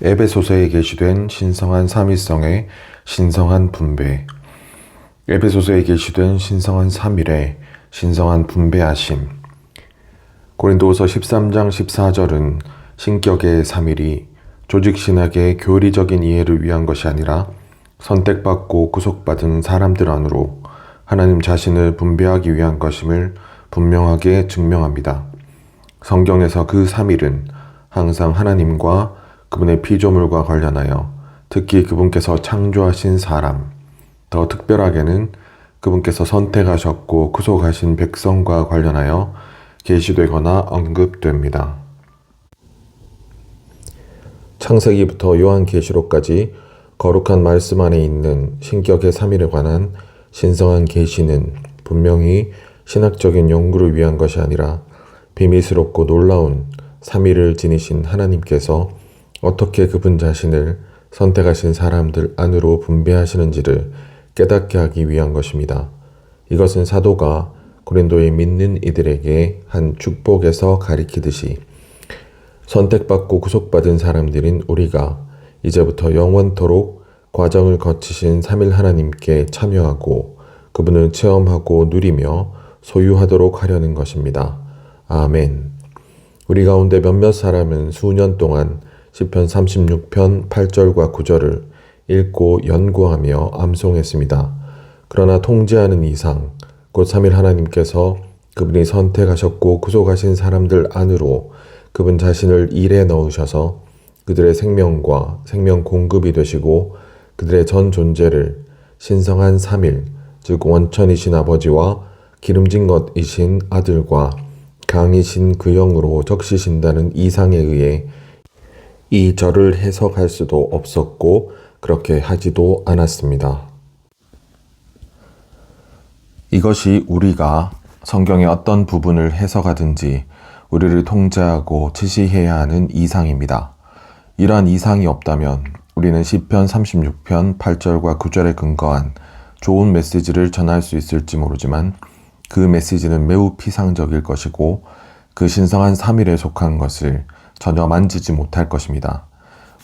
에베소서에 게시된 신성한 삼위성의 신성한 분배. 에베소서에 게시된 신성한 삼일의 신성한 분배하심. 고린도후서 13장 14절은 신격의 삼일이 조직신학의 교리적인 이해를 위한 것이 아니라 선택받고 구속받은 사람들 안으로 하나님 자신을 분배하기 위한 것임을 분명하게 증명합니다. 성경에서 그 삼일은 항상 하나님과 그분의 피조물과 관련하여 특히 그분께서 창조하신 사람, 더 특별하게는 그분께서 선택하셨고 구속하신 백성과 관련하여 계시되거나 언급됩니다. 창세기부터 요한계시록까지 거룩한 말씀 안에 있는 신격의 삼일에 관한 신성한 계시는 분명히 신학적인 연구를 위한 것이 아니라 비밀스럽고 놀라운 삼위를 지니신 하나님께서 어떻게 그분 자신을 선택하신 사람들 안으로 분배하시는지를 깨닫게 하기 위한 것입니다. 이것은 사도가 고린도에 믿는 이들에게 한 축복에서 가리키듯이 선택받고 구속받은 사람들인 우리가 이제부터 영원토록 과정을 거치신 삼일 하나님께 참여하고 그분을 체험하고 누리며 소유하도록 하려는 것입니다. 아멘. 우리 가운데 몇몇 사람은 수년 동안 시편 36편 8절과 9절을 읽고 연구하며 암송했습니다. 그러나 통제하는 이상 곧 삼일 하나님께서 그분이 선택하셨고 구속하신 사람들 안으로 그분 자신을 일에 넣으셔서 그들의 생명과 생명 공급이 되시고 그들의 전 존재를 신성한 삼일, 즉 원천이신 아버지와 기름진 것이신 아들과 강이신 그 영으로 적시신다는 이상에 의해 이 절을 해석할 수도 없었고 그렇게 하지도 않았습니다. 이것이 우리가 성경의 어떤 부분을 해석하든지 우리를 통제하고 지시해야 하는 이상입니다. 이러한 이상이 없다면 우리는 시편 36편 8절과 9절에 근거한 좋은 메시지를 전할 수 있을지 모르지만 그 메시지는 매우 피상적일 것이고 그 신성한 삼일에 속한 것을 전혀 만지지 못할 것입니다.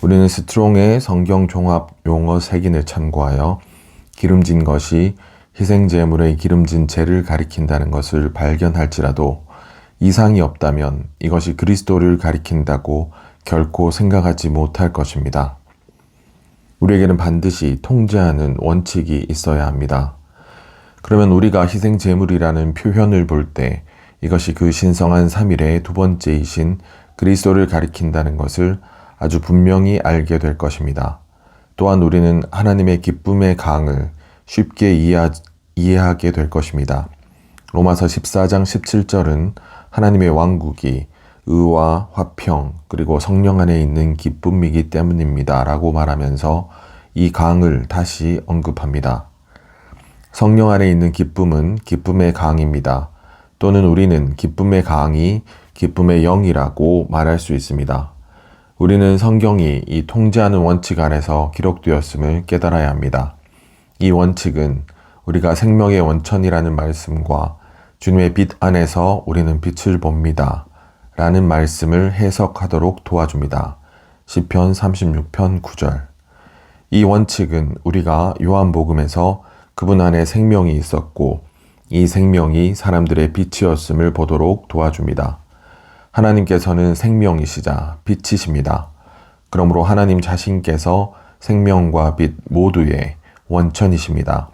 우리는 스트롱의 성경 종합 용어 색인을 참고하여 기름진 것이 희생제물의 기름진 재를 가리킨다는 것을 발견할지라도 이상이 없다면 이것이 그리스도를 가리킨다고 결코 생각하지 못할 것입니다. 우리에게는 반드시 통제하는 원칙이 있어야 합니다. 그러면 우리가 희생제물이라는 표현을 볼 때 이것이 그 신성한 삼일의 두 번째이신 그리스도를 가리킨다는 것을 아주 분명히 알게 될 것입니다. 또한 우리는 하나님의 기쁨의 강을 쉽게 이해하게 될 것입니다. 로마서 14장 17절은 하나님의 왕국이 의와 화평 그리고 성령 안에 있는 기쁨이기 때문입니다 라고 말하면서 이 강을 다시 언급합니다. 성령 안에 있는 기쁨은 기쁨의 강입니다. 또는 우리는 기쁨의 강이 기쁨의 영이라고 말할 수 있습니다. 우리는 성경이 이 통제하는 원칙 안에서 기록되었음을 깨달아야 합니다. 이 원칙은 우리가 생명의 원천이라는 말씀과 주님의 빛 안에서 우리는 빛을 봅니다 라는 말씀을 해석하도록 도와줍니다. 시편 36편 9절. 이 원칙은 우리가 요한복음에서 그분 안에 생명이 있었고 이 생명이 사람들의 빛이었음을 보도록 도와줍니다. 하나님께서는 생명이시자 빛이십니다. 그러므로 하나님 자신께서 생명과 빛 모두의 원천이십니다.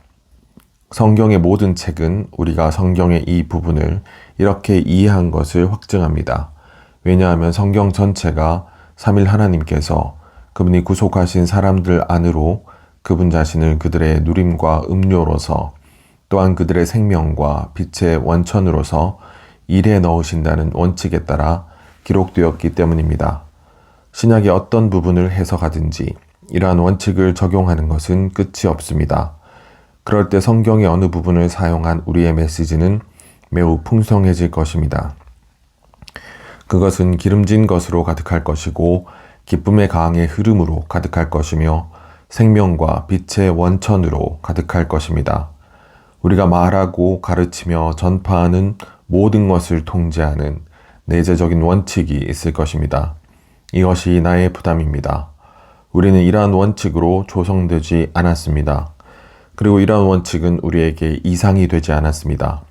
성경의 모든 책은 우리가 성경의 이 부분을 이렇게 이해한 것을 확증합니다. 왜냐하면 성경 전체가 삼일 하나님께서 그분이 구속하신 사람들 안으로 그분 자신을 그들의 누림과 음료로서 또한 그들의 생명과 빛의 원천으로서 일에 넣으신다는 원칙에 따라 기록되었기 때문입니다. 신약의 어떤 부분을 해석하든지 이러한 원칙을 적용하는 것은 끝이 없습니다. 그럴 때 성경의 어느 부분을 사용한 우리의 메시지는 매우 풍성해질 것입니다. 그것은 기름진 것으로 가득할 것이고 기쁨의 강의 흐름으로 가득할 것이며 생명과 빛의 원천으로 가득할 것입니다. 우리가 말하고 가르치며 전파하는 모든 것을 통제하는 내재적인 원칙이 있을 것입니다. 이것이 나의 부담입니다. 우리는 이러한 원칙으로 조성되지 않았습니다. 그리고 이러한 원칙은 우리에게 이상이 되지 않았습니다.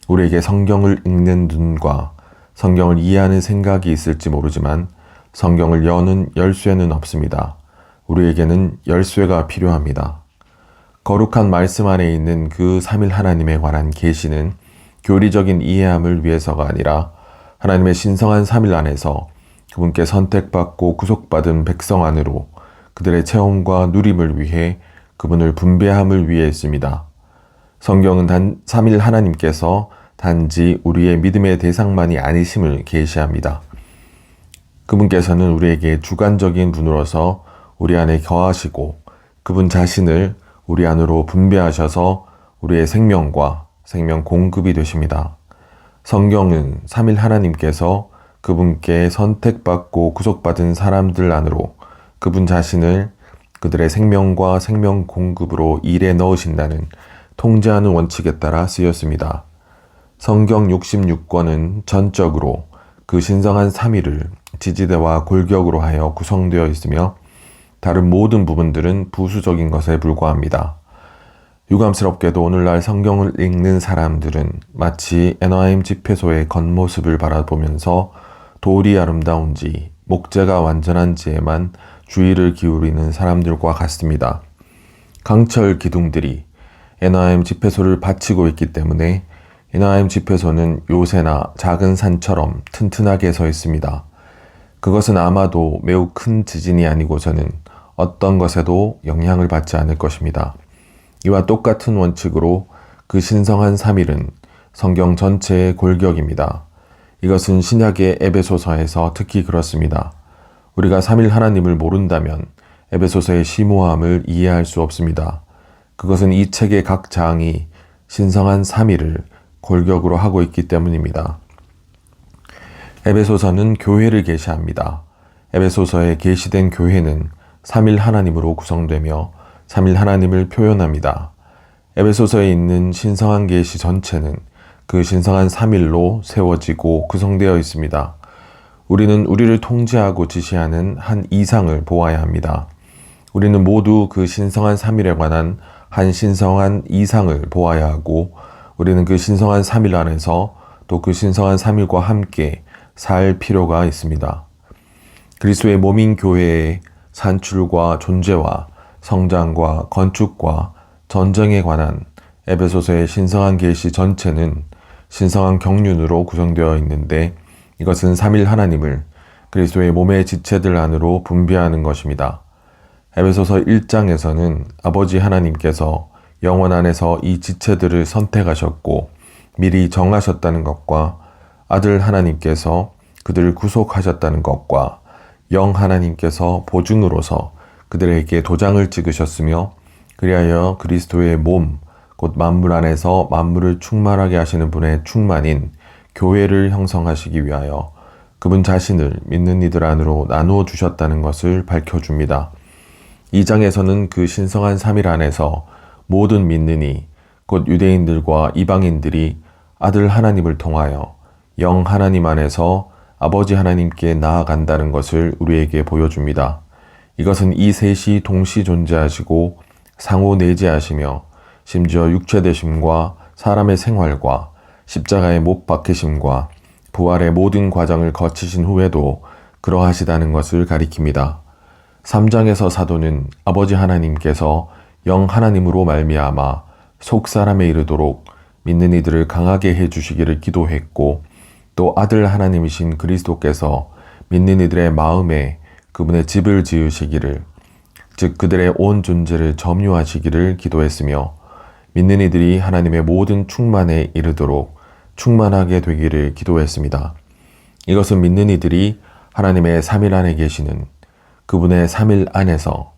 우리에게 성경을 읽는 눈과 성경을 이해하는 생각이 있을지 모르지만 성경을 여는 열쇠는 없습니다. 우리에게는 열쇠가 필요합니다. 거룩한 말씀 안에 있는 그 삼일 하나님에 관한 계시는 교리적인 이해함을 위해서가 아니라 하나님의 신성한 삼일 안에서 그분께 선택받고 구속받은 백성 안으로 그들의 체험과 누림을 위해 그분을 분배함을 위해 있습니다. 성경은 삼일 하나님께서 단지 우리의 믿음의 대상만이 아니심을 계시합니다. 그분께서는 우리에게 주관적인 분으로서 우리 안에 거하시고 그분 자신을 우리 안으로 분배하셔서 우리의 생명과 생명 공급이 되십니다. 성경은 삼일 하나님께서 그분께 선택받고 구속받은 사람들 안으로 그분 자신을 그들의 생명과 생명 공급으로 일에 넣으신다는 통제하는 원칙에 따라 쓰였습니다. 성경 66권은 전적으로 그 신성한 삼위를 지지대와 골격으로 하여 구성되어 있으며 다른 모든 부분들은 부수적인 것에 불과합니다. 유감스럽게도 오늘날 성경을 읽는 사람들은 마치 애너하임 집회소의 겉모습을 바라보면서 돌이 아름다운지 목재가 완전한지에만 주의를 기울이는 사람들과 같습니다. 강철 기둥들이 애너하임 집회소를 받치고 있기 때문에 애너하임 집회소는 요새나 작은 산처럼 튼튼하게 서 있습니다. 그것은 아마도 매우 큰 지진이 아니고서는 어떤 것에도 영향을 받지 않을 것입니다. 이와 똑같은 원칙으로 그 신성한 삼일은 성경 전체의 골격입니다. 이것은 신약의 에베소서에서 특히 그렇습니다. 우리가 삼일 하나님을 모른다면 에베소서의 심오함을 이해할 수 없습니다. 그것은 이 책의 각 장이 신성한 삼일을 골격으로 하고 있기 때문입니다. 에베소서는 교회를 계시합니다. 에베소서에 계시된 교회는 삼일 하나님으로 구성되며 삼일 하나님을 표현합니다. 에베소서에 있는 신성한 계시 전체는 그 신성한 삼일로 세워지고 구성되어 있습니다. 우리는 우리를 통제하고 지시하는 한 이상을 보아야 합니다. 우리는 모두 그 신성한 삼일에 관한 한 신성한 이상을 보아야 하고 우리는 그 신성한 삼일 안에서 또 그 신성한 삼일과 함께 살 필요가 있습니다. 그리스도의 몸인 교회의 산출과 존재와 성장과 건축과 전쟁에 관한 에베소서의 신성한 계시 전체는 신성한 경륜으로 구성되어 있는데 이것은 삼일 하나님을 그리스도의 몸의 지체들 안으로 분배하는 것입니다. 에베소서 1장에서는 아버지 하나님께서 영혼 안에서 이 지체들을 선택하셨고 미리 정하셨다는 것과 아들 하나님께서 그들을 구속하셨다는 것과 영 하나님께서 보증으로서 그들에게 도장을 찍으셨으며 그리하여 그리스도의 몸, 곧 만물 안에서 만물을 충만하게 하시는 분의 충만인 교회를 형성하시기 위하여 그분 자신을 믿는 이들 안으로 나누어 주셨다는 것을 밝혀줍니다. 2장에서는 그 신성한 삼일 안에서 모든 믿는 이, 곧 유대인들과 이방인들이 아들 하나님을 통하여 영 하나님 안에서 아버지 하나님께 나아간다는 것을 우리에게 보여줍니다. 이것은 이 셋이 동시 존재하시고 상호 내재하시며 심지어 육체되심과 사람의 생활과 십자가의 못 박히심과 부활의 모든 과정을 거치신 후에도 그러하시다는 것을 가리킵니다. 3장에서 사도는 아버지 하나님께서 영 하나님으로 말미암아 속사람에 이르도록 믿는 이들을 강하게 해주시기를 기도했고 또 아들 하나님이신 그리스도께서 믿는 이들의 마음에 그분의 집을 지으시기를 즉 그들의 온 존재를 점유하시기를 기도했으며 믿는 이들이 하나님의 모든 충만에 이르도록 충만하게 되기를 기도했습니다. 이것은 믿는 이들이 하나님의 삼일 안에 계시는 그분의 삼일 안에서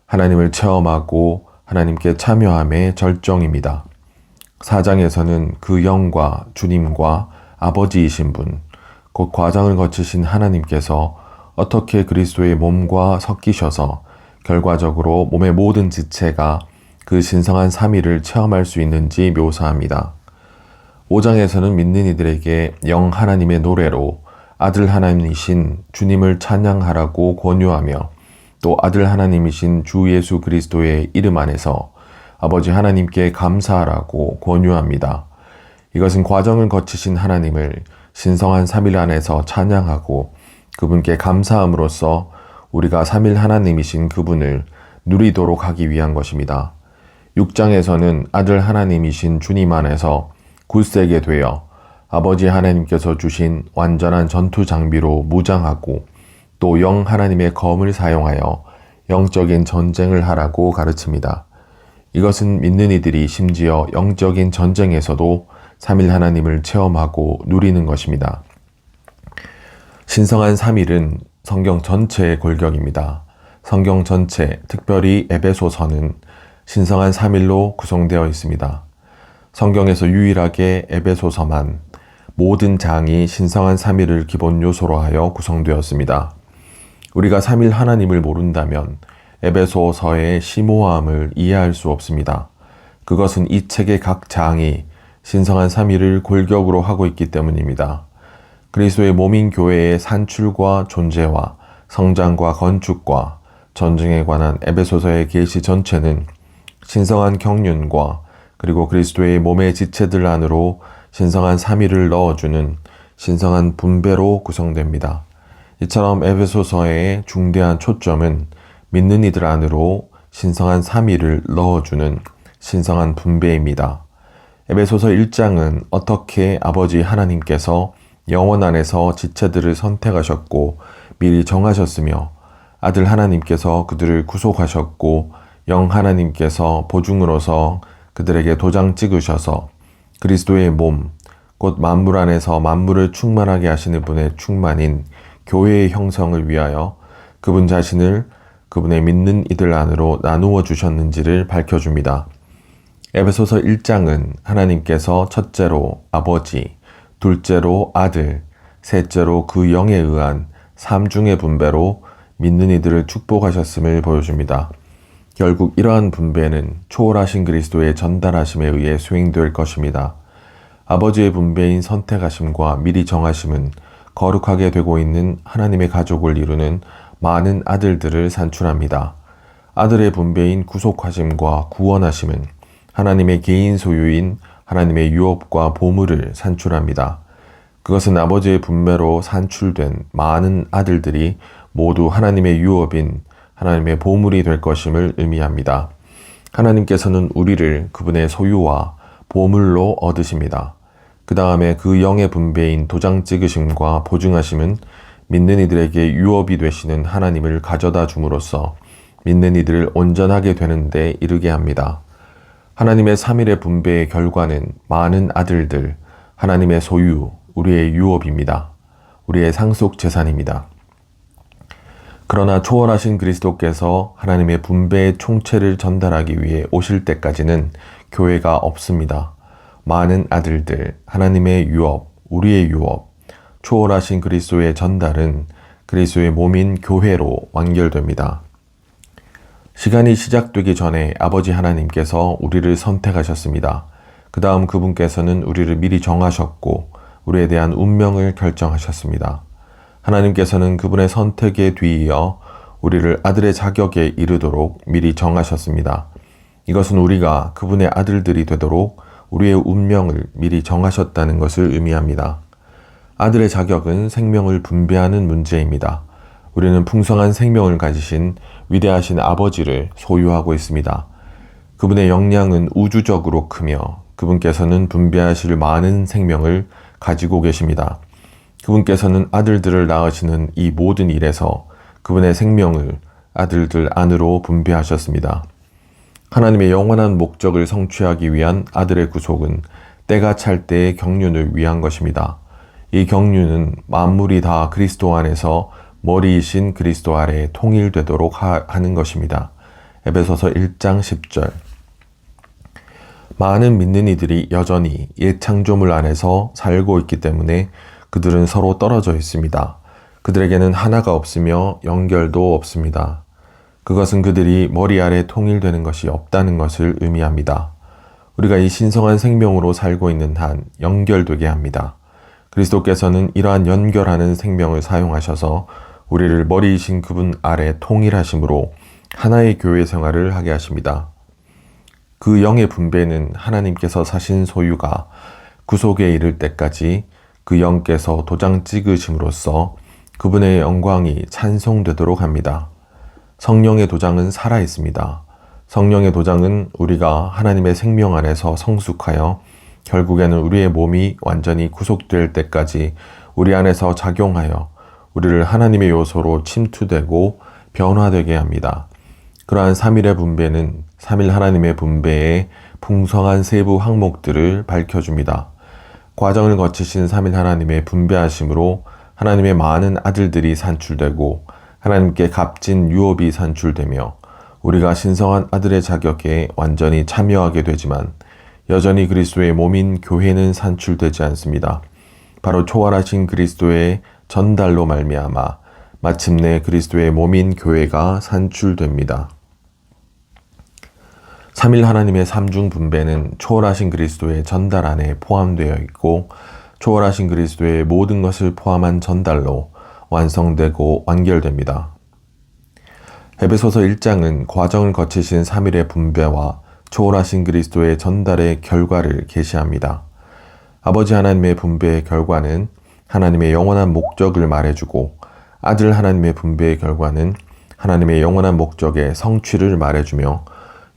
하나님을 체험하고 하나님께 참여함의 절정입니다. 4장에서는 그 영과 주님과 아버지이신 분, 곧 과정을 거치신 하나님께서 어떻게 그리스도의 몸과 섞이셔서 결과적으로 몸의 모든 지체가 그 신성한 삼위를 체험할 수 있는지 묘사합니다. 5장에서는 믿는 이들에게 영 하나님의 노래로 아들 하나님이신 주님을 찬양하라고 권유하며 또 아들 하나님이신 주 예수 그리스도의 이름 안에서 아버지 하나님께 감사하라고 권유합니다. 이것은 과정을 거치신 하나님을 신성한 삼일 안에서 찬양하고 그분께 감사함으로써 우리가 삼일 하나님이신 그분을 누리도록 하기 위한 것입니다. 6장에서는 아들 하나님이신 주님 안에서 굳세게 되어 아버지 하나님께서 주신 완전한 전투 장비로 무장하고 또 영 하나님의 검을 사용하여 영적인 전쟁을 하라고 가르칩니다. 이것은 믿는 이들이 심지어 영적인 전쟁에서도 삼일 하나님을 체험하고 누리는 것입니다. 신성한 삼일은 성경 전체의 골격입니다. 성경 전체, 특별히 에베소서는 신성한 삼일로 구성되어 있습니다. 성경에서 유일하게 에베소서만 모든 장이 신성한 삼일을 기본 요소로 하여 구성되었습니다. 우리가 삼일 하나님을 모른다면 에베소서의 심오함을 이해할 수 없습니다. 그것은 이 책의 각 장이 신성한 삼일을 골격으로 하고 있기 때문입니다. 그리스도의 몸인 교회의 산출과 존재와 성장과 건축과 전쟁에 관한 에베소서의 계시 전체는 신성한 경륜과 그리고 그리스도의 몸의 지체들 안으로 신성한 삼위를 넣어주는 신성한 분배로 구성됩니다. 이처럼 에베소서의 중대한 초점은 믿는 이들 안으로 신성한 삼위를 넣어주는 신성한 분배입니다. 에베소서 1장은 어떻게 아버지 하나님께서 영원 안에서 지체들을 선택하셨고 미리 정하셨으며 아들 하나님께서 그들을 구속하셨고 영 하나님께서 보증으로서 그들에게 도장 찍으셔서 그리스도의 몸, 곧 만물 안에서 만물을 충만하게 하시는 분의 충만인 교회의 형성을 위하여 그분 자신을 그분의 믿는 이들 안으로 나누어 주셨는지를 밝혀줍니다. 에베소서 1장은 하나님께서 첫째로 아버지, 둘째로 아들, 셋째로 그 영에 의한 삼중의 분배로 믿는 이들을 축복하셨음을 보여줍니다. 결국 이러한 분배는 초월하신 그리스도의 전달하심에 의해 수행될 것입니다. 아버지의 분배인 선택하심과 미리 정하심은 거룩하게 되고 있는 하나님의 가족을 이루는 많은 아들들을 산출합니다. 아들의 분배인 구속하심과 구원하심은 하나님의 개인 소유인 하나님의 유업과 보물을 산출합니다. 그것은 아버지의 분배로 산출된 많은 아들들이 모두 하나님의 유업인 하나님의 보물이 될 것임을 의미합니다. 하나님께서는 우리를 그분의 소유와 보물로 얻으십니다. 그 다음에 그 영의 분배인 도장 찍으심과 보증하심은 믿는 이들에게 유업이 되시는 하나님을 가져다 줌으로써 믿는 이들을 온전하게 되는 데 이르게 합니다. 하나님의 삼일의 분배의 결과는 많은 아들들, 하나님의 소유, 우리의 유업입니다. 우리의 상속 재산입니다. 그러나 초월하신 그리스도께서 하나님의 분배의 총체를 전달하기 위해 오실 때까지는 교회가 없습니다. 많은 아들들, 하나님의 유업, 우리의 유업, 초월하신 그리스도의 전달은 그리스도의 몸인 교회로 완결됩니다. 시간이 시작되기 전에 아버지 하나님께서 우리를 선택하셨습니다. 그 다음 그분께서는 우리를 미리 정하셨고 우리에 대한 운명을 결정하셨습니다. 하나님께서는 그분의 선택에 뒤이어 우리를 아들의 자격에 이르도록 미리 정하셨습니다. 이것은 우리가 그분의 아들들이 되도록 우리의 운명을 미리 정하셨다는 것을 의미합니다. 아들의 자격은 생명을 분배하는 문제입니다. 우리는 풍성한 생명을 가지신 위대하신 아버지를 소유하고 있습니다. 그분의 역량은 우주적으로 크며 그분께서는 분배하실 많은 생명을 가지고 계십니다. 그분께서는 아들들을 낳으시는 이 모든 일에서 그분의 생명을 아들들 안으로 분배하셨습니다. 하나님의 영원한 목적을 성취하기 위한 아들의 구속은 때가 찰 때의 경륜을 위한 것입니다. 이 경륜은 만물이 다 그리스도 안에서 머리이신 그리스도 아래에 통일되도록 하는 것입니다. 에베소서 1장 10절. 많은 믿는 이들이 여전히 옛 창조물 안에서 살고 있기 때문에 그들은 서로 떨어져 있습니다. 그들에게는 하나가 없으며 연결도 없습니다. 그것은 그들이 머리 아래 통일되는 것이 없다는 것을 의미합니다. 우리가 이 신성한 생명으로 살고 있는 한 연결되게 합니다. 그리스도께서는 이러한 연결하는 생명을 사용하셔서 우리를 머리이신 그분 아래 통일하심으로 하나의 교회 생활을 하게 하십니다. 그 영의 분배는 하나님께서 사신 소유가 구속에 이를 때까지 그 영께서 도장 찍으심으로써 그분의 영광이 찬송되도록 합니다. 성령의 도장은 살아 있습니다. 성령의 도장은 우리가 하나님의 생명 안에서 성숙하여 결국에는 우리의 몸이 완전히 구속될 때까지 우리 안에서 작용하여 우리를 하나님의 요소로 침투되고 변화되게 합니다. 그러한 3일의 분배는 3일 하나님의 분배의 풍성한 세부 항목들을 밝혀줍니다. 과정을 거치신 3일 하나님의 분배하심으로 하나님의 많은 아들들이 산출되고 하나님께 값진 유업이 산출되며 우리가 신성한 아들의 자격에 완전히 참여하게 되지만 여전히 그리스도의 몸인 교회는 산출되지 않습니다. 바로 초월하신 그리스도의 전달로 말미암아 마침내 그리스도의 몸인 교회가 산출됩니다. 3일 하나님의 삼중 분배는 초월하신 그리스도의 전달 안에 포함되어 있고 초월하신 그리스도의 모든 것을 포함한 전달로 완성되고 완결됩니다. 에베소서 1장은 과정을 거치신 3일의 분배와 초월하신 그리스도의 전달의 결과를 계시합니다. 아버지 하나님의 분배의 결과는 하나님의 영원한 목적을 말해주고 아들 하나님의 분배의 결과는 하나님의 영원한 목적의 성취를 말해주며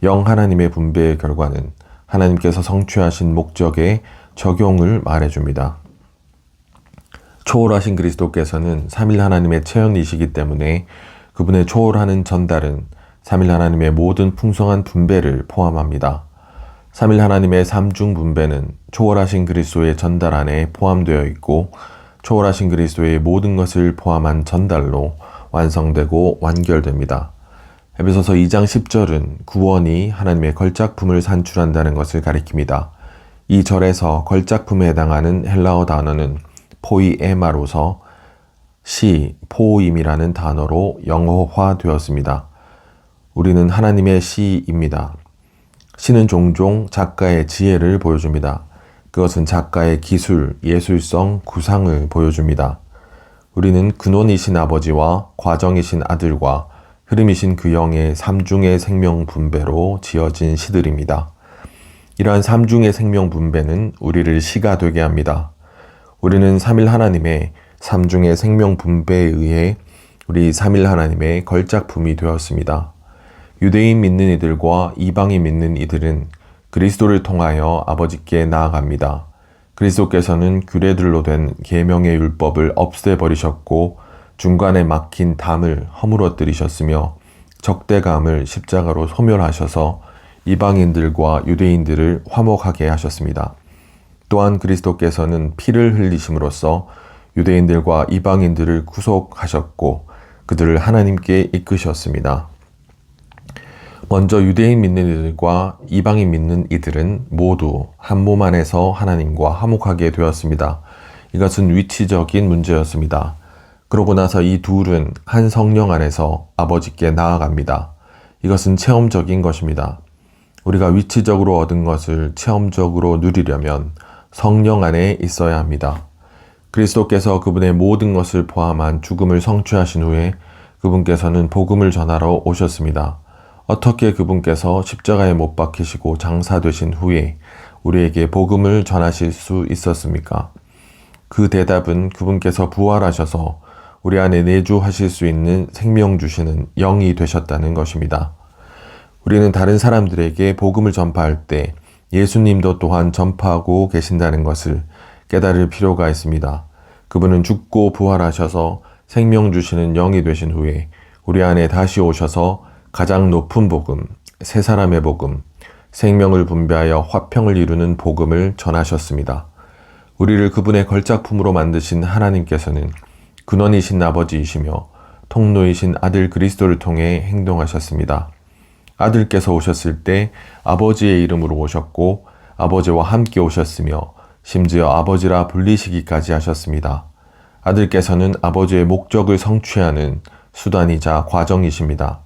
영 하나님의 분배의 결과는 하나님께서 성취하신 목적의 적용을 말해줍니다. 초월하신 그리스도께서는 3일 하나님의 체현이시기 때문에 그분의 초월하는 전달은 3일 하나님의 모든 풍성한 분배를 포함합니다. 3일 하나님의 삼중 분배는 초월하신 그리스도의 전달 안에 포함되어 있고 초월하신 그리스도의 모든 것을 포함한 전달로 완성되고 완결됩니다. 에베소서 2장 10절은 구원이 하나님의 걸작품을 산출한다는 것을 가리킵니다. 이 절에서 걸작품에 해당하는 헬라어 단어는 포이에마로서 포임이라는 단어로 영어화되었습니다. 우리는 하나님의 시입니다. 시는 종종 작가의 지혜를 보여줍니다. 그것은 작가의 기술, 예술성, 구상을 보여줍니다. 우리는 근원이신 아버지와 과정이신 아들과 흐름이신 그 영의 삼중의 생명 분배로 지어진 시들입니다. 이러한 삼중의 생명 분배는 우리를 시가 되게 합니다. 우리는 3일 하나님의 삼중의 생명 분배에 의해 우리 3일 하나님의 걸작품이 되었습니다. 유대인 믿는 이들과 이방인 믿는 이들은 그리스도를 통하여 아버지께 나아갑니다. 그리스도께서는 규례들로 된 계명의 율법을 없애버리셨고 중간에 막힌 담을 허물어뜨리셨으며 적대감을 십자가로 소멸하셔서 이방인들과 유대인들을 화목하게 하셨습니다. 또한 그리스도께서는 피를 흘리심으로써 유대인들과 이방인들을 구속하셨고 그들을 하나님께 이끄셨습니다. 먼저 유대인 믿는 이들과 이방인 믿는 이들은 모두 한 몸 안에서 하나님과 화목하게 되었습니다. 이것은 위치적인 문제였습니다. 그러고 나서 이 둘은 한 성령 안에서 아버지께 나아갑니다. 이것은 체험적인 것입니다. 우리가 위치적으로 얻은 것을 체험적으로 누리려면 성령 안에 있어야 합니다. 그리스도께서 그분의 모든 것을 포함한 죽음을 성취하신 후에 그분께서는 복음을 전하러 오셨습니다. 어떻게 그분께서 십자가에 못 박히시고 장사되신 후에 우리에게 복음을 전하실 수 있었습니까? 그 대답은 그분께서 부활하셔서 우리 안에 내주하실 수 있는 생명 주시는 영이 되셨다는 것입니다. 우리는 다른 사람들에게 복음을 전파할 때 예수님도 또한 전파하고 계신다는 것을 깨달을 필요가 있습니다. 그분은 죽고 부활하셔서 생명 주시는 영이 되신 후에 우리 안에 다시 오셔서 가장 높은 복음, 새 사람의 복음, 생명을 분배하여 화평을 이루는 복음을 전하셨습니다. 우리를 그분의 걸작품으로 만드신 하나님께서는 근원이신 아버지이시며 통로이신 아들 그리스도를 통해 행동하셨습니다. 아들께서 오셨을 때 아버지의 이름으로 오셨고 아버지와 함께 오셨으며 심지어 아버지라 불리시기까지 하셨습니다. 아들께서는 아버지의 목적을 성취하는 수단이자 과정이십니다.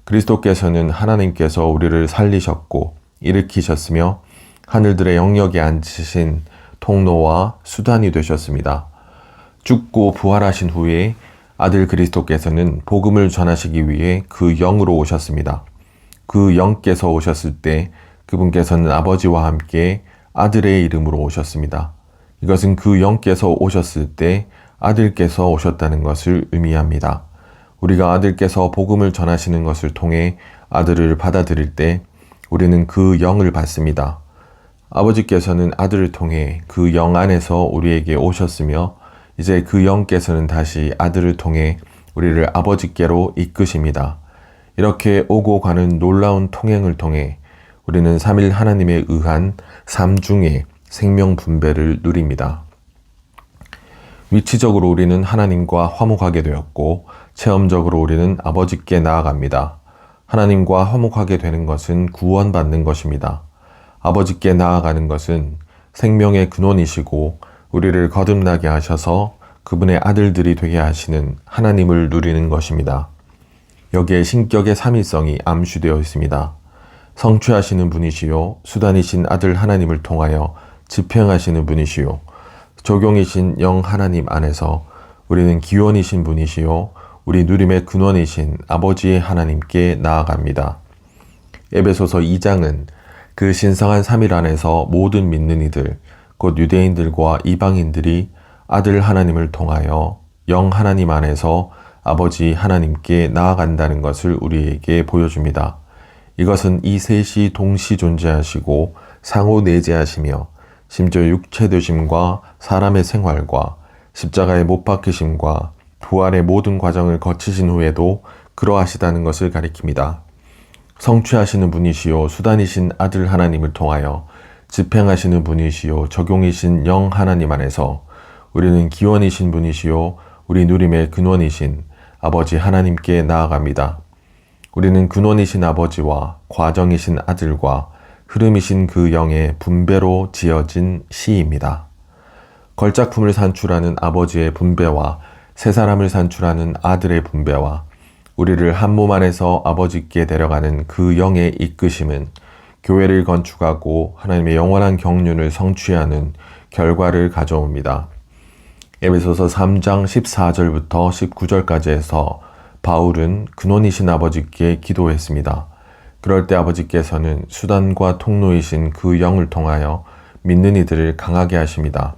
그리스도께서는 하나님께서 우리를 살리셨고 일으키셨으며 하늘들의 영역에 앉으신 통로와 수단이 되셨습니다. 죽고 부활하신 후에 아들 그리스도께서는 복음을 전하시기 위해 그 영으로 오셨습니다. 그 영께서 오셨을 때 그분께서는 아버지와 함께 아들의 이름으로 오셨습니다. 이것은 그 영께서 오셨을 때 아들께서 오셨다는 것을 의미합니다. 우리가 아들께서 복음을 전하시는 것을 통해 아들을 받아들일 때 우리는 그 영을 받습니다. 아버지께서는 아들을 통해 그 영 안에서 우리에게 오셨으며 이제 그 영께서는 다시 아들을 통해 우리를 아버지께로 이끄십니다. 이렇게 오고 가는 놀라운 통행을 통해 우리는 삼일 하나님에 의한 삼중의 생명 분배를 누립니다. 위치적으로 우리는 하나님과 화목하게 되었고 체험적으로 우리는 아버지께 나아갑니다. 하나님과 화목하게 되는 것은 구원받는 것입니다. 아버지께 나아가는 것은 생명의 근원이시고 우리를 거듭나게 하셔서 그분의 아들들이 되게 하시는 하나님을 누리는 것입니다. 여기에 신격의 삼위성이 암시되어 있습니다. 성취하시는 분이시요 수단이신 아들 하나님을 통하여 집행하시는 분이시요 적용이신 영 하나님 안에서 우리는 기원이신 분이시요 우리 누림의 근원이신 아버지의 하나님께 나아갑니다. 에베소서 2장은 그 신성한 삼일 안에서 모든 믿는 이들, 곧 유대인들과 이방인들이 아들 하나님을 통하여 영 하나님 안에서 아버지 하나님께 나아간다는 것을 우리에게 보여줍니다. 이것은 이 셋이 동시 존재하시고 상호 내재하시며 심지어 육체되심과 사람의 생활과 십자가의 못 박히심과 부활의 모든 과정을 거치신 후에도 그러하시다는 것을 가리킵니다. 성취하시는 분이시요 수단이신 아들 하나님을 통하여 집행하시는 분이시요 적용이신 영 하나님 안에서 우리는 기원이신 분이시요 우리 누림의 근원이신 아버지 하나님께 나아갑니다. 우리는 근원이신 아버지와 과정이신 아들과 흐름이신 그 영의 분배로 지어진 시입니다. 걸작품을 산출하는 아버지의 분배와 새 사람을 산출하는 아들의 분배와 우리를 한 몸 안에서 아버지께 데려가는 그 영의 이끄심은 교회를 건축하고 하나님의 영원한 경륜을 성취하는 결과를 가져옵니다. 에베소서 3장 14절부터 19절까지 해서 바울은 근원이신 아버지께 기도했습니다. 그럴 때 아버지께서는 수단과 통로이신 그 영을 통하여 믿는 이들을 강하게 하십니다.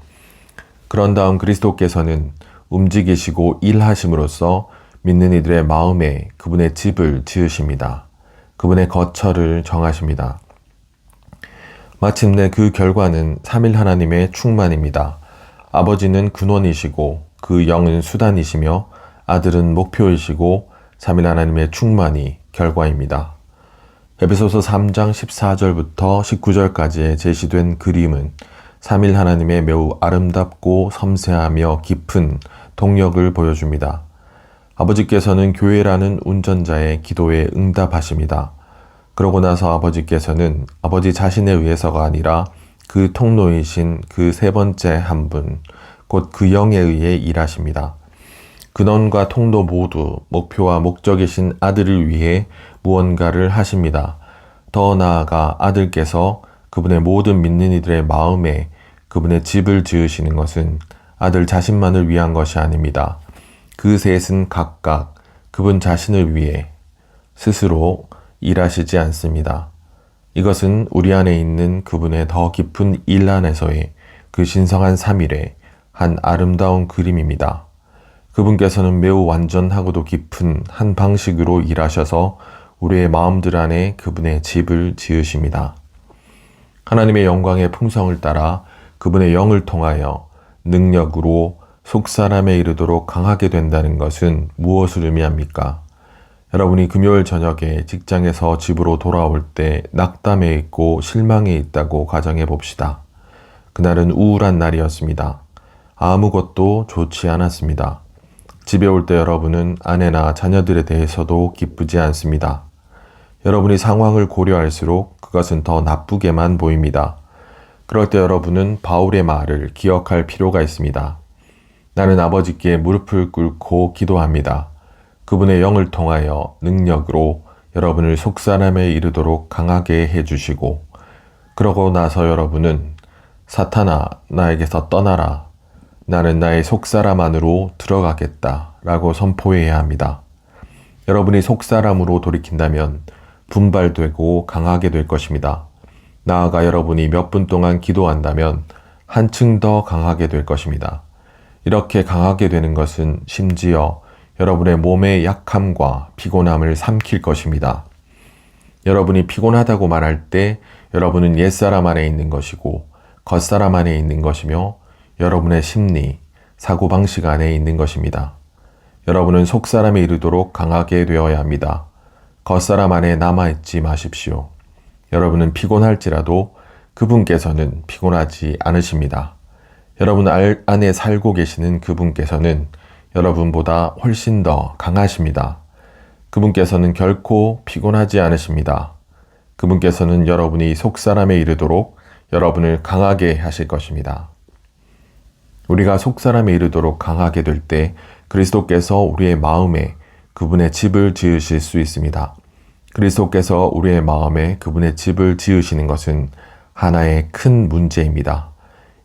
그런 다음 그리스도께서는 움직이시고 일하심으로써 믿는 이들의 마음에 그분의 집을 지으십니다. 그분의 거처를 정하십니다. 마침내 그 결과는 삼일 하나님의 충만입니다. 아버지는 근원이시고 그 영은 수단이시며 아들은 목표이시고 삼일 하나님의 충만이 결과입니다. 에베소서 3장 14절부터 19절까지에 제시된 그림은 삼일 하나님의 매우 아름답고 섬세하며 깊은 동력을 보여줍니다. 아버지께서는 교회라는 운전자의 기도에 응답하십니다. 그러고 나서 아버지께서는 아버지 자신에 의해서가 아니라 그 통로이신 그 세 번째 한 분, 곧 그 영에 의해 일하십니다. 근원과 통로 모두 목표와 목적이신 아들을 위해 무언가를 하십니다. 더 나아가 아들께서 그분의 모든 믿는 이들의 마음에 그분의 집을 지으시는 것은 아들 자신만을 위한 것이 아닙니다. 그 셋은 각각 그분 자신을 위해 스스로 일하시지 않습니다. 이것은 우리 안에 있는 그분의 더 깊은 일 안에서의 그 신성한 삼일의 한 아름다운 그림입니다. 그분께서는 매우 완전하고도 깊은 한 방식으로 일하셔서 우리의 마음들 안에 그분의 집을 지으십니다. 하나님의 영광의 풍성을 따라 그분의 영을 통하여 능력으로 속사람에 이르도록 강하게 된다는 것은 무엇을 의미합니까? 여러분이 금요일 저녁에 직장에서 집으로 돌아올 때 낙담해 있고 실망해 있다고 가정해 봅시다. 그날은 우울한 날이었습니다. 아무것도 좋지 않았습니다. 집에 올 때 여러분은 아내나 자녀들에 대해서도 기쁘지 않습니다. 여러분이 상황을 고려할수록 그것은 더 나쁘게만 보입니다. 그럴 때 여러분은 바울의 말을 기억할 필요가 있습니다. 나는 아버지께 무릎을 꿇고 기도합니다. 그분의 영을 통하여 능력으로 여러분을 속사람에 이르도록 강하게 해주시고 그러고 나서 여러분은 사탄아 나에게서 떠나라. 나는 나의 속사람 안으로 들어가겠다. 라고 선포해야 합니다. 여러분이 속사람으로 돌이킨다면 분발되고 강하게 될 것입니다. 나아가 여러분이 몇 분 동안 기도한다면 한층 더 강하게 될 것입니다. 이렇게 강하게 되는 것은 심지어 여러분의 몸의 약함과 피곤함을 삼킬 것입니다. 여러분이 피곤하다고 말할 때 여러분은 옛사람 안에 있는 것이고 겉사람 안에 있는 것이며 여러분의 심리, 사고방식 안에 있는 것입니다. 여러분은 속사람에 이르도록 강하게 되어야 합니다. 겉사람 안에 남아있지 마십시오. 여러분은 피곤할지라도 그분께서는 피곤하지 않으십니다. 여러분 안에 살고 계시는 그분께서는 여러분보다 훨씬 더 강하십니다. 그분께서는 결코 피곤하지 않으십니다. 그분께서는 여러분이 속사람에 이르도록 여러분을 강하게 하실 것입니다. 우리가 속사람에 이르도록 강하게 될 때 그리스도께서 우리의 마음에 그분의 집을 지으실 수 있습니다. 그리스도께서 우리의 마음에 그분의 집을 지으시는 것은 하나의 큰 문제입니다.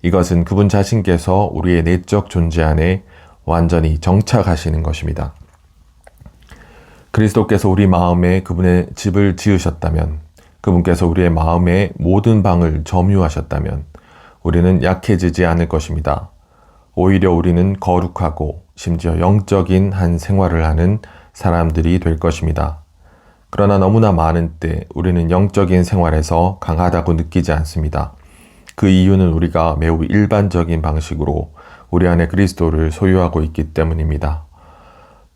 이것은 그분 자신께서 우리의 내적 존재 안에 완전히 정착하시는 것입니다. 그리스도께서 우리 마음에 그분의 집을 지으셨다면, 그분께서 우리의 마음의 모든 방을 점유하셨다면 우리는 약해지지 않을 것입니다. 오히려 우리는 거룩하고 심지어 영적인 한 생활을 하는 사람들이 될 것입니다. 그러나 너무나 많은 때 우리는 영적인 생활에서 강하다고 느끼지 않습니다. 그 이유는 우리가 매우 일반적인 방식으로 우리 안에 그리스도를 소유하고 있기 때문입니다.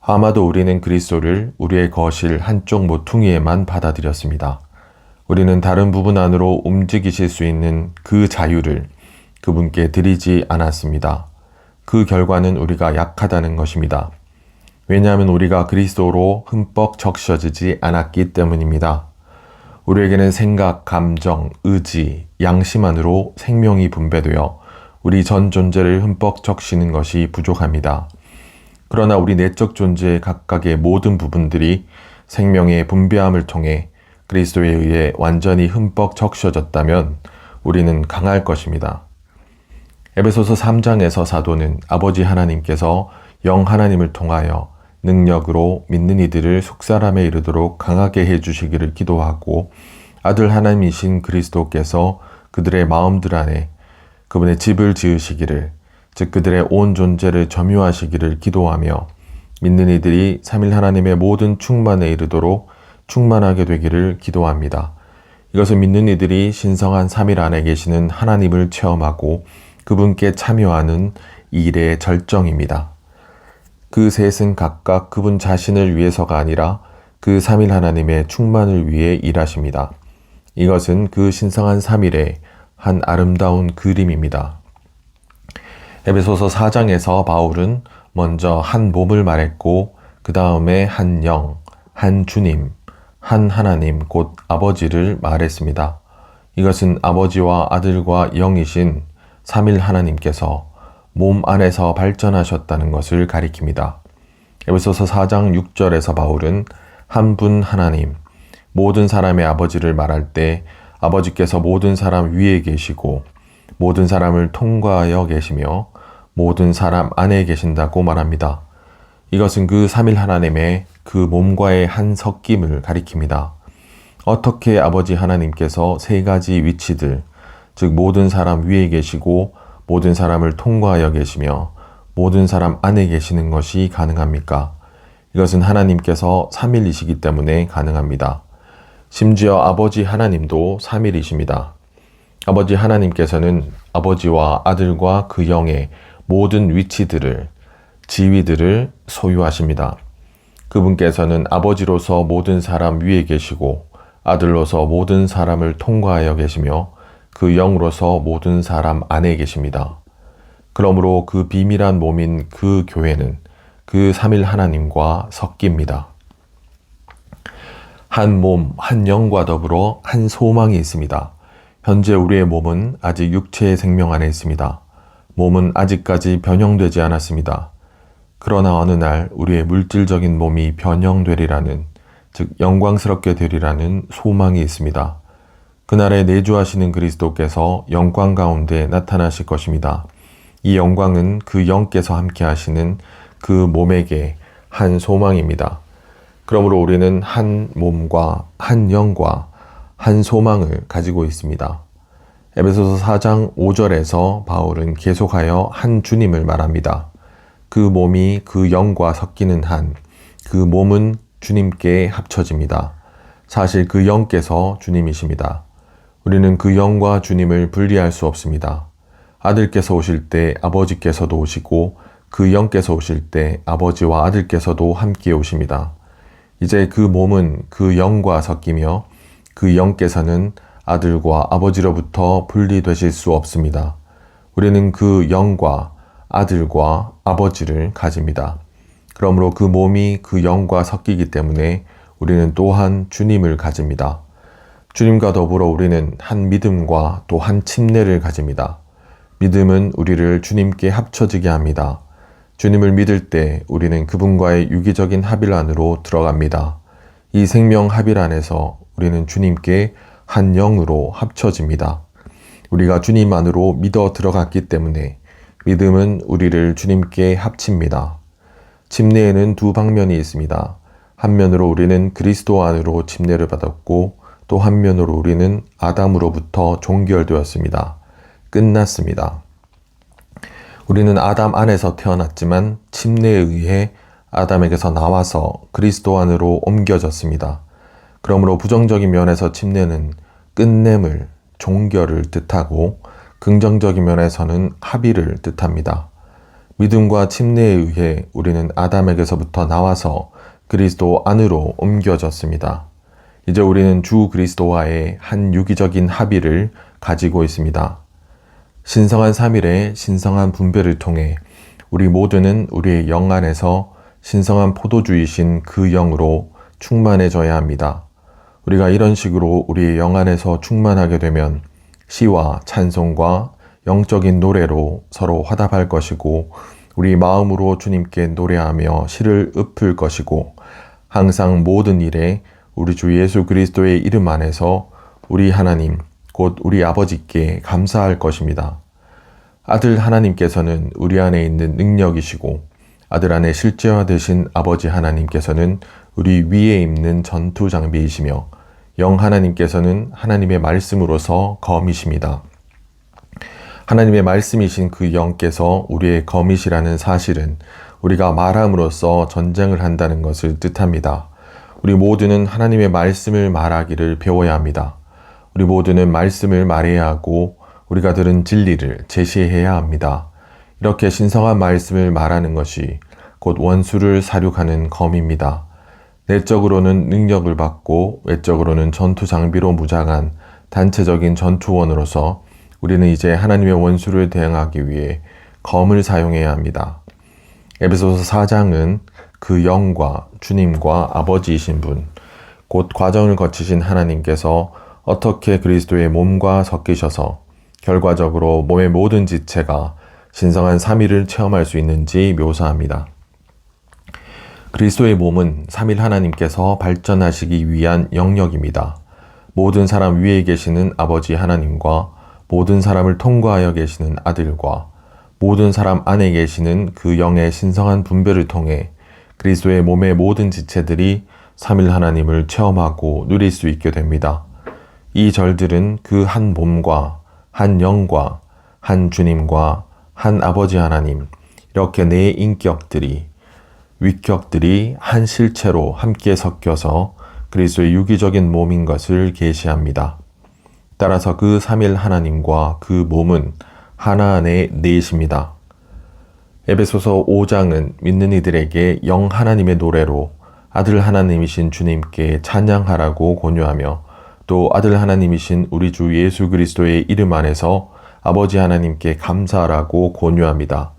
아마도 우리는 그리스도를 우리의 거실 한쪽 모퉁이에만 받아들였습니다. 우리는 다른 부분 안으로 움직이실 수 있는 그 자유를 그분께 드리지 않았습니다. 그 결과는 우리가 약하다는 것입니다. 왜냐하면 우리가 그리스도로 흠뻑 적셔지지 않았기 때문입니다. 우리에게는 생각, 감정, 의지, 양심 안으로 생명이 분배되어 우리 전 존재를 흠뻑 적시는 것이 부족합니다. 그러나 우리 내적 존재의 각각의 모든 부분들이 생명의 분배함을 통해 그리스도에 의해 완전히 흠뻑 적셔졌다면 우리는 강할 것입니다. 에베소서 3장에서 사도는 아버지 하나님께서 영 하나님을 통하여 능력으로 믿는 이들을 속사람에 이르도록 강하게 해주시기를 기도하고 아들 하나님이신 그리스도께서 그들의 마음들 안에 그분의 집을 지으시기를, 즉 그들의 온 존재를 점유하시기를 기도하며 믿는 이들이 삼일 하나님의 모든 충만에 이르도록 충만하게 되기를 기도합니다. 이것은 믿는 이들이 신성한 삼일 안에 계시는 하나님을 체험하고 그분께 참여하는 일의 절정입니다. 그 셋은 각각 그분 자신을 위해서가 아니라 그 삼일 하나님의 충만을 위해 일하십니다. 이것은 그 신성한 삼일의 한 아름다운 그림입니다. 에베소서 4장에서 바울은 먼저 한 몸을 말했고 그 다음에 한 영, 한 주님, 한 하나님 곧 아버지를 말했습니다. 이것은 아버지와 아들과 영이신 삼일 하나님께서 몸 안에서 발전하셨다는 것을 가리킵니다. 에베소서 4장 6절에서 바울은 한 분 하나님, 모든 사람의 아버지를 말할 때 아버지께서 모든 사람 위에 계시고 모든 사람을 통과하여 계시며 모든 사람 안에 계신다고 말합니다. 이것은 그 삼일 하나님의 그 몸과의 한 섞임을 가리킵니다. 어떻게 아버지 하나님께서 세 가지 위치들, 즉 모든 사람 위에 계시고 모든 사람을 통과하여 계시며 모든 사람 안에 계시는 것이 가능합니까? 이것은 하나님께서 삼일이시기 때문에 가능합니다. 심지어 아버지 하나님도 삼일이십니다. 아버지 하나님께서는 아버지와 아들과 그 영의 모든 위치들을, 지위들을 소유하십니다. 그분께서는 아버지로서 모든 사람 위에 계시고 아들로서 모든 사람을 통과하여 계시며 그 영으로서 모든 사람 안에 계십니다. 그러므로 그 비밀한 몸인 그 교회는 그 삼일 하나님과 섞입니다. 한 몸, 한 영과 더불어 한 소망이 있습니다. 현재 우리의 몸은 아직 육체의 생명 안에 있습니다. 몸은 아직까지 변형되지 않았습니다. 그러나 어느 날 우리의 물질적인 몸이 변형되리라는, 즉 영광스럽게 되리라는 소망이 있습니다. 그날에 내주하시는 그리스도께서 영광 가운데 나타나실 것입니다. 이 영광은 그 영께서 함께 하시는 그 몸에게 한 소망입니다. 그러므로 우리는 한 몸과 한 영과 한 소망을 가지고 있습니다. 에베소서 4장 5절에서 바울은 계속하여 한 주님을 말합니다. 그 몸이 그 영과 섞이는 한, 그 몸은 주님께 합쳐집니다. 사실 그 영께서 주님이십니다. 우리는 그 영과 주님을 분리할 수 없습니다. 아들께서 오실 때 아버지께서도 오시고 그 영께서 오실 때 아버지와 아들께서도 함께 오십니다. 이제 그 몸은 그 영과 섞이며 그 영께서는 아들과 아버지로부터 분리되실 수 없습니다. 우리는 그 영과 아들과 아버지를 가집니다. 그러므로 그 몸이 그 영과 섞이기 때문에 우리는 또한 주님을 가집니다. 주님과 더불어 우리는 한 믿음과 또 한 침례를 가집니다. 믿음은 우리를 주님께 합쳐지게 합니다. 주님을 믿을 때 우리는 그분과의 유기적인 합일 안으로 들어갑니다. 이 생명 합일 안에서 우리는 주님께 한 영으로 합쳐집니다. 우리가 주님 안으로 믿어 들어갔기 때문에 믿음은 우리를 주님께 합칩니다. 침례에는 두 방면이 있습니다. 한면으로 우리는 그리스도 안으로 침례를 받았고 또 한면으로 우리는 아담으로부터 종결되었습니다. 끝났습니다. 우리는 아담 안에서 태어났지만 침례에 의해 아담에게서 나와서 그리스도 안으로 옮겨졌습니다. 그러므로 부정적인 면에서 침례는 끝냄을, 종결을 뜻하고 긍정적인 면에서는 합의를 뜻합니다. 믿음과 침례에 의해 우리는 아담에게서부터 나와서 그리스도 안으로 옮겨졌습니다. 이제 우리는 주 그리스도와의 한 유기적인 합의를 가지고 있습니다. 신성한 삼일의 신성한 분배를 통해 우리 모두는 우리의 영 안에서 신성한 포도주이신 그 영으로 충만해져야 합니다. 우리가 이런 식으로 우리의 영 안에서 충만하게 되면 시와 찬송과 영적인 노래로 서로 화답할 것이고 우리 마음으로 주님께 노래하며 시를 읊을 것이고 항상 모든 일에 우리 주 예수 그리스도의 이름 안에서 우리 하나님 곧 우리 아버지께 감사할 것입니다. 아들 하나님께서는 우리 안에 있는 능력이시고 아들 안에 실제화되신 아버지 하나님께서는 우리 위에 있는 전투 장비이시며 영 하나님께서는 하나님의 말씀으로서 검이십니다. 하나님의 말씀이신 그 영께서 우리의 검이시라는 사실은 우리가 말함으로써 전쟁을 한다는 것을 뜻합니다. 우리 모두는 하나님의 말씀을 말하기를 배워야 합니다. 우리 모두는 말씀을 말해야 하고 우리가 들은 진리를 제시해야 합니다. 이렇게 신성한 말씀을 말하는 것이 곧 원수를 사륙하는 검입니다. 내적으로는 능력을 받고 외적으로는 전투 장비로 무장한 단체적인 전투원으로서 우리는 이제 하나님의 원수를 대응하기 위해 검을 사용해야 합니다. 에베소서 4장은 그 영과 주님과 아버지이신 분, 곧 과정을 거치신 하나님께서 어떻게 그리스도의 몸과 섞이셔서 결과적으로 몸의 모든 지체가 신성한 삼위를 체험할 수 있는지 묘사합니다. 그리스도의 몸은 삼일 하나님께서 발전하시기 위한 영역입니다. 모든 사람 위에 계시는 아버지 하나님과 모든 사람을 통과하여 계시는 아들과 모든 사람 안에 계시는 그 영의 신성한 분배를 통해 그리스도의 몸의 모든 지체들이 삼일 하나님을 체험하고 누릴 수 있게 됩니다. 이 절들은 그 한 몸과 한 영과 한 주님과 한 아버지 하나님, 이렇게 네 인격들이 위격들이 한 실체로 함께 섞여서 그리스도의 유기적인 몸인 것을 계시합니다. 따라서 그 삼일 하나님과 그 몸은 하나 안에 넷입니다. 에베소서 5장은 믿는 이들에게 영 하나님의 노래로 아들 하나님이신 주님께 찬양하라고 권유하며 또 아들 하나님이신 우리 주 예수 그리스도의 이름 안에서 아버지 하나님께 감사하라고 권유합니다.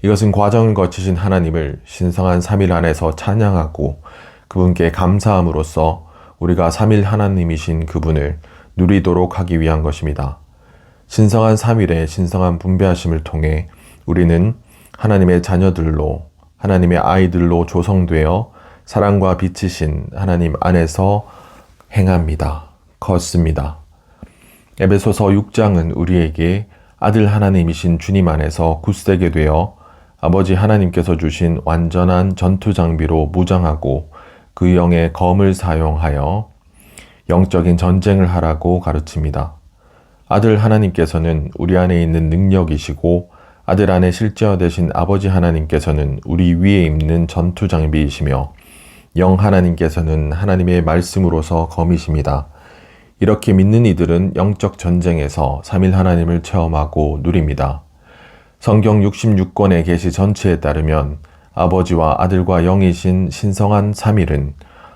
이것은 과정을 거치신 하나님을 신성한 삼일 안에서 찬양하고 그분께 감사함으로써 우리가 삼일 하나님이신 그분을 누리도록 하기 위한 것입니다. 신성한 삼일의 신성한 분배하심을 통해 우리는 하나님의 자녀들로, 하나님의 아이들로 조성되어 사랑과 빛이신 하나님 안에서 행합니다. 걷습니다. 에베소서 6장은 우리에게 아들 하나님이신 주님 안에서 굳세게 되어 아버지 하나님께서 주신 완전한 전투 장비로 무장하고 그 영의 검을 사용하여 영적인 전쟁을 하라고 가르칩니다. 아들 하나님께서는 우리 안에 있는 능력이시고 아들 안에 실제화되신 아버지 하나님께서는 우리 위에 입는 전투 장비이시며 영 하나님께서는 하나님의 말씀으로서 검이십니다. 이렇게 믿는 이들은 영적 전쟁에서 삼일 하나님을 체험하고 누립니다. 성경 66권의 계시 전체에 따르면 아버지와 아들과 영이신 신성한 삼일은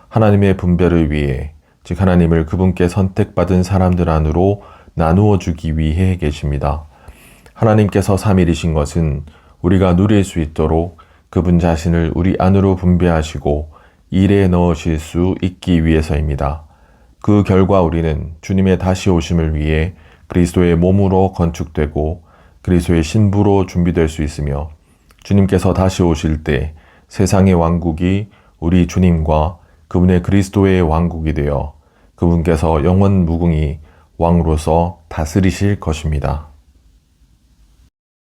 하나님의 분별을 위해, 즉 하나님을 그분께 선택받은 사람들 안으로 나누어 주기 위해 계십니다. 하나님께서 삼일이신 것은 우리가 누릴 수 있도록 그분 자신을 우리 안으로 분배하시고 일에 넣으실 수 있기 위해서입니다. 그 결과 우리는 주님의 다시 오심을 위해 그리스도의 몸으로 건축되고 그리스도의 신부로 준비될 수 있으며, 주님께서 다시 오실 때 세상의 왕국이 우리 주님과 그분의 그리스도의 왕국이 되어 그분께서 영원 무궁히 왕으로서 다스리실 것입니다.